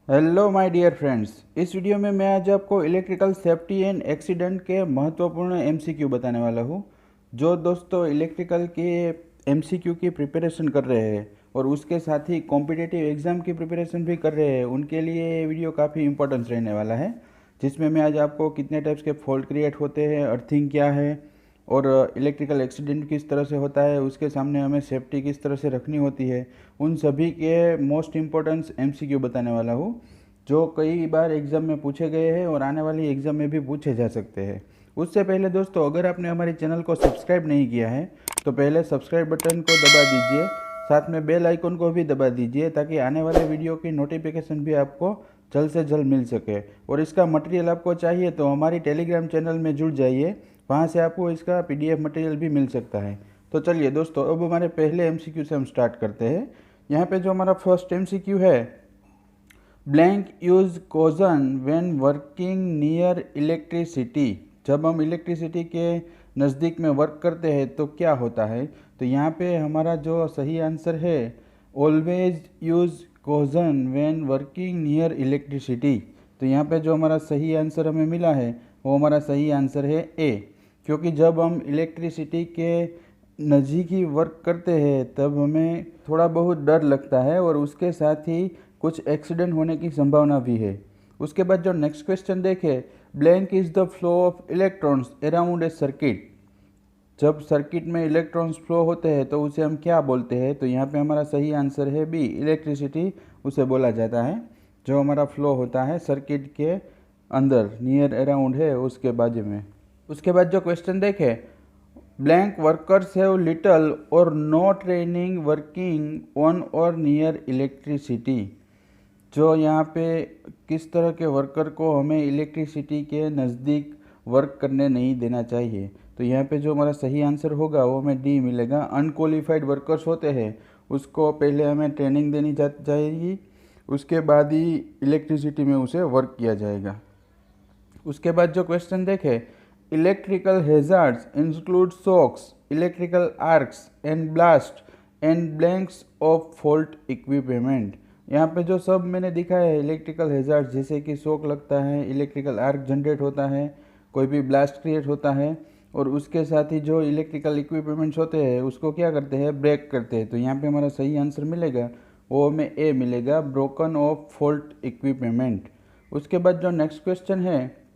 Hello my dear friends. इस video में मैं आज आपको इलेक्ट्रिकल सेफ्टी एंड एक्सीडेंट के महत्वपूर्ण एमसीक्यू बताने वाला हूँ। जो दोस्तों इलेक्ट्रिकल के एमसीक्यू की प्रिपरेशन कर रहे हैं और उसके साथ ही कॉम्पिटिटिव एग्ज़ाम की प्रिपरेशन भी कर रहे हैं, उनके लिए ये वीडियो काफ़ी इंपॉर्टेंस रहने वाला है। जिसमें मैं आज आपको कितने टाइप्स के फॉल्ट क्रिएट होते हैं, अर्थिंग क्या है और इलेक्ट्रिकल एक्सीडेंट किस तरह से होता है, उसके सामने हमें सेफ्टी किस तरह से रखनी होती है, उन सभी के मोस्ट इम्पोर्टेंस एमसीक्यू बताने वाला हूँ, जो कई बार एग्ज़ाम में पूछे गए हैं और आने वाली एग्ज़ाम में भी पूछे जा सकते हैं। उससे पहले दोस्तों, अगर आपने हमारे चैनल को सब्सक्राइब नहीं किया है तो पहले सब्सक्राइब बटन को दबा दीजिए, साथ में बेल आइकन को भी दबा दीजिए ताकि आने वाले वीडियो की नोटिफिकेशन भी आपको जल्द से जल्द मिल सके। और इसका मटेरियल आपको चाहिए तो हमारी टेलीग्राम चैनल में जुड़ जाइए, वहाँ से आपको इसका पीडीएफ मटेरियल भी मिल सकता है। तो चलिए दोस्तों, अब हमारे पहले एमसीक्यू से हम स्टार्ट करते हैं। यहाँ पे जो हमारा फर्स्ट एमसीक्यू है, blank use cogen when working near electricity. जब हम इलेक्ट्रिसिटी के नज़दीक में वर्क करते हैं तो क्या होता है। तो यहाँ पे हमारा जो सही आंसर है, always use cogen when working near electricity. तो यहाँ पे जो हमारा सही आंसर हमें मिला है वो हमारा सही आंसर है ए। क्योंकि जब हम इलेक्ट्रिसिटी के नज़दीक ही वर्क करते हैं तब हमें थोड़ा बहुत डर लगता है और उसके साथ ही कुछ एक्सीडेंट होने की संभावना भी है। उसके बाद जो नेक्स्ट क्वेश्चन देखें, blank is the flow of electrons around a circuit. जब सर्किट में इलेक्ट्रॉन्स फ्लो होते हैं तो उसे हम क्या बोलते हैं। तो यहाँ पे हमारा सही आंसर है बी, इलेक्ट्रिसिटी उसे बोला जाता है जो हमारा फ्लो होता है सर्किट के अंदर, नियर अराउंड है उसके बाजू में। उसके बाद जो क्वेश्चन देखें, ब्लैंक वर्कर्स हैव लिटल और नो ट्रेनिंग वर्किंग ऑन और नियर इलेक्ट्रिसिटी। जो यहाँ पे किस तरह के वर्कर को हमें इलेक्ट्रिसिटी के नज़दीक वर्क करने नहीं देना चाहिए। तो यहाँ पे जो हमारा सही आंसर होगा वो हमें डी मिलेगा। अनक्वालिफाइड वर्कर्स होते हैं उसको पहले हमें ट्रेनिंग देनी जाएगी, उसके बाद ही इलेक्ट्रिसिटी में उसे वर्क किया जाएगा। उसके बाद जो क्वेश्चन देखें, electrical hazards include shocks, electrical arcs and blast and blanks of fault equipment. यहाँ पे जो सब मैंने दिखाया है इलेक्ट्रिकल हेजार्ड्स, जैसे कि शॉक लगता है, इलेक्ट्रिकल आर्क जनरेट होता है, कोई भी ब्लास्ट क्रिएट होता है और उसके साथ ही जो इलेक्ट्रिकल इक्विपमेंट्स होते हैं उसको क्या करते हैं, ब्रेक करते हैं। तो यहाँ पे हमारा सही आंसर मिलेगा वो हमें ए मिलेगा, ब्रोकन ऑफ फॉल्ट इक्विपमेंट। उसके बाद जो नेक्स्ट क्वेश्चन है,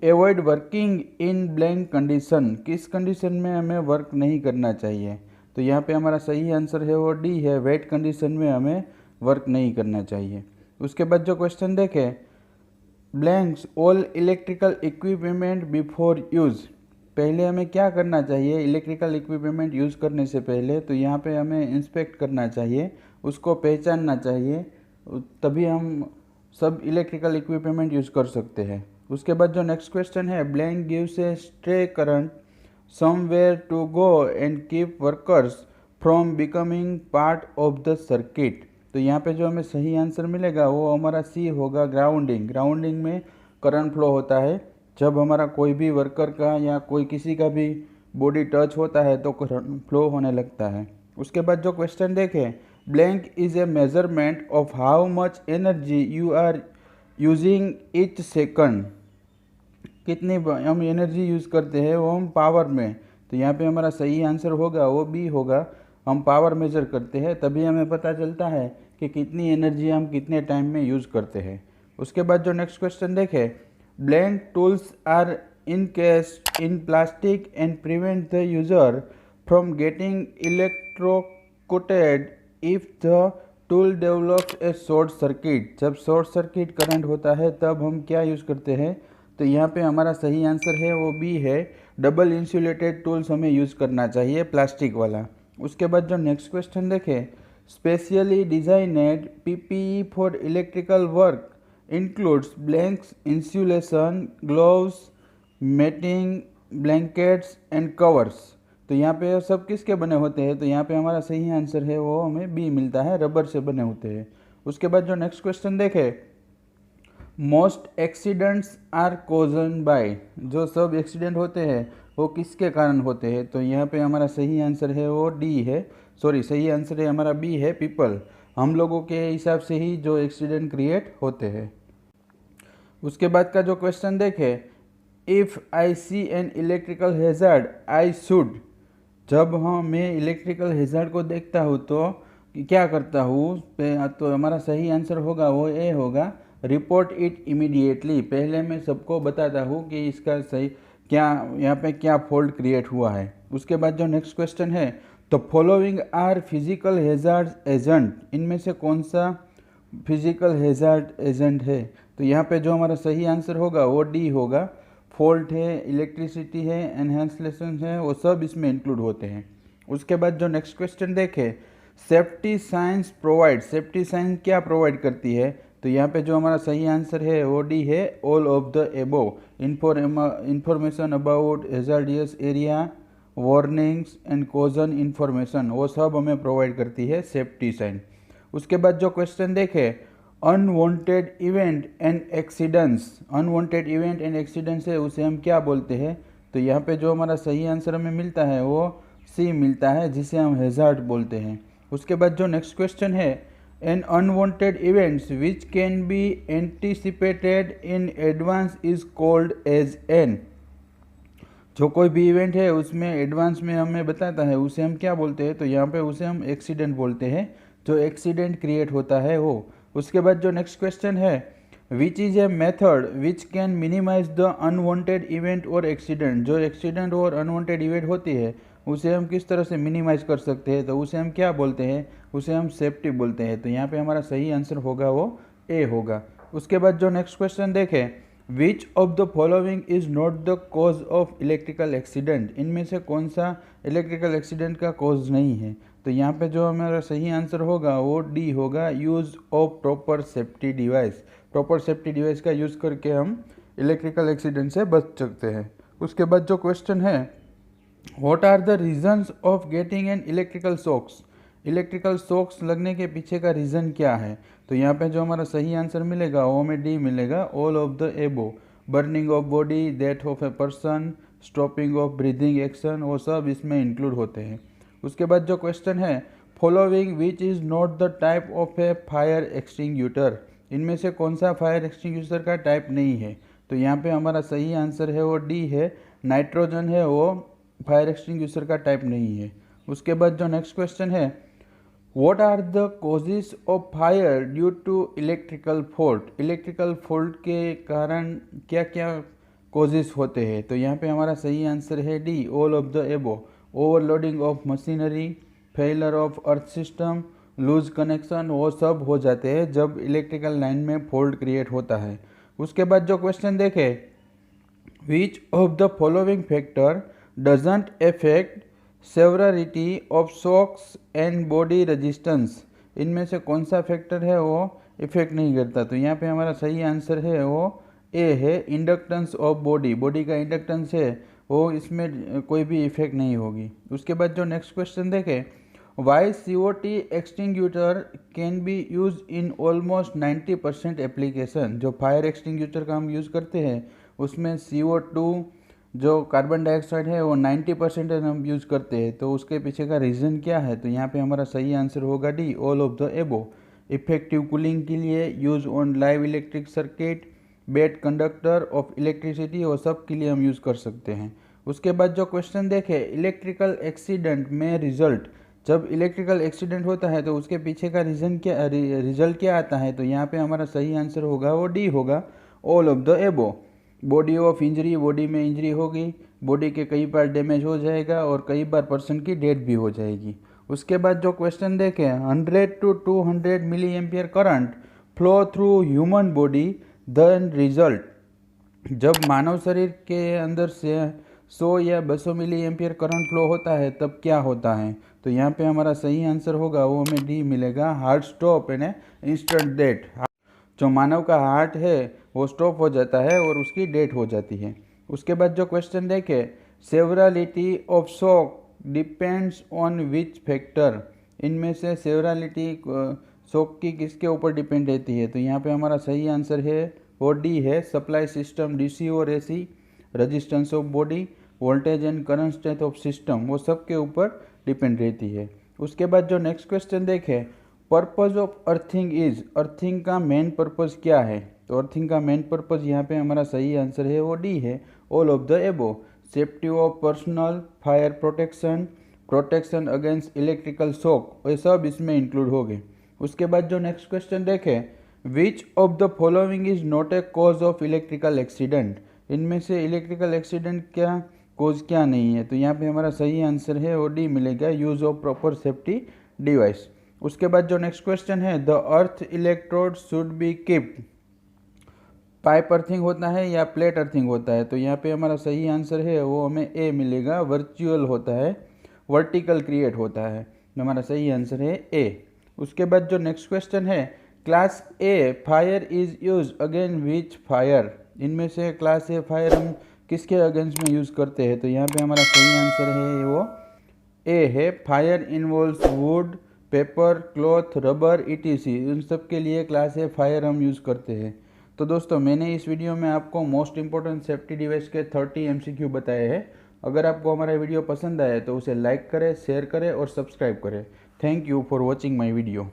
avoid working in blank condition. किस कंडीशन में हमें वर्क नहीं करना चाहिए। तो यहाँ पे हमारा सही आंसर है वो डी है, वेट कंडीशन में हमें वर्क नहीं करना चाहिए। उसके बाद जो क्वेश्चन देखें, blanks all electrical equipment before use. पहले हमें क्या करना चाहिए इलेक्ट्रिकल इक्विपमेंट यूज़ करने से पहले। तो यहाँ पे हमें इंस्पेक्ट करना चाहिए, उसको पहचानना चाहिए, तभी हम सब इलेक्ट्रिकल इक्विपमेंट यूज़ कर सकते हैं। उसके बाद जो नेक्स्ट क्वेश्चन है, blank gives a stray current somewhere to go and keep workers from becoming part of the circuit. तो यहाँ पे जो हमें सही आंसर मिलेगा वो हमारा सी होगा, ग्राउंडिंग। ग्राउंडिंग में करंट फ्लो होता है जब हमारा कोई भी वर्कर का या कोई किसी का भी बॉडी टच होता है तो करंट फ्लो होने लगता है। उसके बाद जो क्वेश्चन देखें, blank is a measurement of how much energy you are using each second. कितनी हम एनर्जी यूज़ करते हैं वो हम पावर में। तो यहाँ पे हमारा सही आंसर होगा वो बी होगा, हम पावर मेजर करते हैं तभी हमें पता चलता है कि कितनी एनर्जी हम कितने टाइम में यूज़ करते हैं। उसके बाद जो नेक्स्ट क्वेश्चन देखें, blank tools are encased in plastic and prevent the user from getting electrocuted if the tool develops a short circuit. जब शॉर्ट सर्किट करंट होता है तब हम क्या यूज़ करते हैं। तो यहाँ पे हमारा सही आंसर है वो बी है, डबल इंसुलेटेड टूल्स हमें यूज़ करना चाहिए, प्लास्टिक वाला। उसके बाद जो नेक्स्ट क्वेश्चन देखें, specially designed PPE for electrical work includes blanks insulation, gloves, matting, blankets and covers. तो यहाँ पे सब किसके बने होते हैं। तो यहाँ पे हमारा सही आंसर है वो हमें बी मिलता है, रबर से बने होते हैं। उसके बाद जो नेक्स्ट क्वेश्चन देखें, most accidents are caused by. जो सब एक्सीडेंट होते हैं वो किसके कारण होते हैं। तो यहाँ पे हमारा सही आंसर है वो डी है, सॉरी सही आंसर है हमारा बी है, पीपल। हम लोगों के हिसाब से ही जो एक्सीडेंट क्रिएट होते हैं। उसके बाद का जो क्वेश्चन देखें, if I see an electrical hazard I should, जब मैं इलेक्ट्रिकल हैज़ार्ड को देखता हूँ तो क्या करता हूँ, तो हमारा सही आंसर होगा वो ए होगा, रिपोर्ट इट इमीडिएटली। पहले मैं सबको बताता हूँ कि इसका सही क्या, यहाँ पे क्या फॉल्ट क्रिएट हुआ है। उसके बाद जो नेक्स्ट क्वेश्चन है, तो following are physical hazard agent, इनमें से कौन सा फिजिकल हैज़ार्ड एजेंट है। तो यहाँ पे जो हमारा सही आंसर होगा वो डी होगा। फॉल्ट है, इलेक्ट्रिसिटी है, एनहेंसलेशन है, वो सब इसमें इंक्लूड होते हैं। उसके बाद जो नेक्स्ट क्वेश्चन देखें, safety science provide, safety science क्या प्रोवाइड करती है। तो यहाँ पे जो हमारा सही आंसर है वो डी है, all of the above, information about hazardous area, warnings and caution information, वो सब हमें प्रोवाइड करती है सेफ्टी साइन। उसके बाद जो क्वेश्चन देखें, unwanted event and accidents, unwanted event and accidents है उसे हम क्या बोलते हैं। तो यहाँ पे जो हमारा सही आंसर हमें मिलता है वो सी मिलता है, जिसे हम हैज़ार्ड बोलते हैं। उसके बाद जो नेक्स्ट क्वेश्चन है, an unwanted events which can be anticipated in advance is called as an, जो कोई भी इवेंट है उसमें एडवांस में हमें बताता है उसे हम क्या बोलते हैं। तो यहाँ पे उसे हम एक्सीडेंट बोलते हैं, जो एक्सीडेंट क्रिएट होता है वो। उसके बाद जो नेक्स्ट क्वेश्चन है, which is a method which can minimise the unwanted event और एक्सीडेंट, जो एक्सीडेंट और अनवांटेड इवेंट होती है उसे हम किस तरह से मिनिमाइज कर सकते हैं। तो उसे हम क्या बोलते हैं, उसे हम सेफ्टी बोलते हैं। तो यहाँ पे हमारा सही आंसर होगा वो ए होगा। उसके बाद जो नेक्स्ट क्वेश्चन देखें, which of the following is not the cause of electrical accident, इनमें से कौन सा इलेक्ट्रिकल एक्सीडेंट का कॉज नहीं है। तो यहाँ पे जो हमारा सही आंसर होगा वो डी होगा, use of proper safety device, proper safety device का यूज़ करके हम इलेक्ट्रिकल एक्सीडेंट से बच सकते हैं। उसके बाद जो क्वेश्चन है, what are the reasons of getting an electrical shocks, electrical shocks लगने के पीछे का रीज़न क्या है। तो यहाँ पे जो हमारा सही आंसर मिलेगा वो में डी मिलेगा, ऑल ऑफ द एबो, burning of body, death of a person, stopping of breathing action, वो सब इसमें इंक्लूड होते हैं। उसके बाद जो क्वेश्चन है, following which is not the type of a fire extinguisher, इनमें से कौन सा फायर एक्सटिंग्यूशर का टाइप नहीं है। तो यहाँ पे हमारा सही आंसर है वो डी है, नाइट्रोजन है वो फायर एक्सटिंग्यूशर का टाइप नहीं है। उसके बाद जो नेक्स्ट क्वेश्चन है, what are the causes of fire due to electrical fault, electrical fault के कारण क्या क्या कॉजेज होते हैं। तो यहाँ पे हमारा सही आंसर है D, all of the above, overloading of machinery, failure of earth system, loose connection, वो सब हो जाते हैं जब इलेक्ट्रिकल लाइन में फॉल्ट क्रिएट होता है। उसके बाद जो क्वेश्चन देखें, which of the following factor doesn't affect severity of shocks and body resistance, इनमें से कौन सा फैक्टर है वो इफेक्ट नहीं करता। तो यहाँ पे हमारा सही आंसर है वो ए है, इंडक्टेंस ऑफ बॉडी, बॉडी का इंडक्टेंस है वो इसमें कोई भी इफेक्ट नहीं होगी। उसके बाद जो नेक्स्ट क्वेश्चन देखें, why COT extinguisher can be use in almost 90% application, जो फायर एक्सटिंग्यूटर का हम यूज़ करते हैं उसमें CO2 जो कार्बन डाइऑक्साइड है वो 90% हम यूज़ करते हैं। तो उसके पीछे का रीज़न क्या है। तो यहाँ पे हमारा सही आंसर होगा डी, ऑल ऑफ द एबो, इफेक्टिव कूलिंग के लिए, use on live electric circuit, bad conductor of electricity, वो सब के लिए हम यूज़ कर सकते हैं। उसके बाद जो क्वेश्चन देखें, इलेक्ट्रिकल एक्सीडेंट में रिजल्ट, जब इलेक्ट्रिकल एक्सीडेंट होता है तो उसके पीछे का रीज़न क्या, रिजल्ट क्या आता है। तो यहाँ पे हमारा सही आंसर होगा वो डी होगा, ऑल ऑफ द एबो, बॉडी ऑफ इंजरी, बॉडी में इंजरी होगी, बॉडी के कई बार डैमेज हो जाएगा और कई बार पर्सन की डेथ भी हो जाएगी। उसके बाद जो क्वेश्चन देखें, 100 to 200 milliampere current flow through human body then result, जब मानव शरीर के अंदर से 100 या 200 मिली एम्पियर करंट फ्लो होता है तब क्या होता है। तो यहाँ पे हमारा सही आंसर होगा वो हमें डी मिलेगा, heart stop and instant death, जो मानव का हार्ट है वो स्टॉप हो जाता है और उसकी डेथ हो जाती है। उसके बाद जो क्वेश्चन देखें, severity of shock depends on which factor, इनमें से सेवरलिटी शॉक की किसके ऊपर डिपेंड रहती है। तो यहाँ पे हमारा सही आंसर है वो डी है, सप्लाई सिस्टम, DC और AC, resistance of body, voltage and current strength of system, वो सब के ऊपर डिपेंड रहती है। उसके बाद जो नेक्स्ट क्वेश्चन देखें, purpose of earthing is, earthing का मेन पर्पज़ क्या है? तो अर्थिंग का मेन पर्पज़ यहाँ पे हमारा सही आंसर है वो डी है, ऑल ऑफ द एबो। Safety of personal, fire protection, protection against electrical shock, ये सब इसमें इंक्लूड हो गए। उसके बाद जो नेक्स्ट क्वेश्चन देखें, which of the following is not a cause of electrical accident, इनमें से इलेक्ट्रिकल एक्सीडेंट क्या कॉज क्या नहीं है? तो यहाँ पे हमारा सही आंसर है वो डी मिलेगा, use of proper safety device. उसके बाद जो नेक्स्ट क्वेश्चन है, the earth electrode should be keeped, pipe earthing होता है या प्लेट अर्थिंग होता है? तो यहाँ पे हमारा सही आंसर है वो हमें ए मिलेगा, वर्चुअल होता है, वर्टिकल क्रिएट होता है। तो हमारा सही आंसर है ए। उसके बाद जो नेक्स्ट क्वेश्चन है, class A fire is use again which fire, इनमें से क्लास ए फायर हम किसके अगेंस्ट में यूज़ करते हैं? तो यहाँ पे हमारा सही आंसर है वो ए है, fire involves wood, paper, cloth, rubber, ETC, इन सब के लिए क्लास ए फायर हम यूज़ करते हैं। तो दोस्तों मैंने इस वीडियो में आपको मोस्ट इंपॉर्टेंट सेफ्टी डिवाइस के 30 MCQ बताए हैं। अगर आपको हमारा वीडियो पसंद आए तो उसे लाइक करें, शेयर करें और सब्सक्राइब करें। Thank you for watching my video.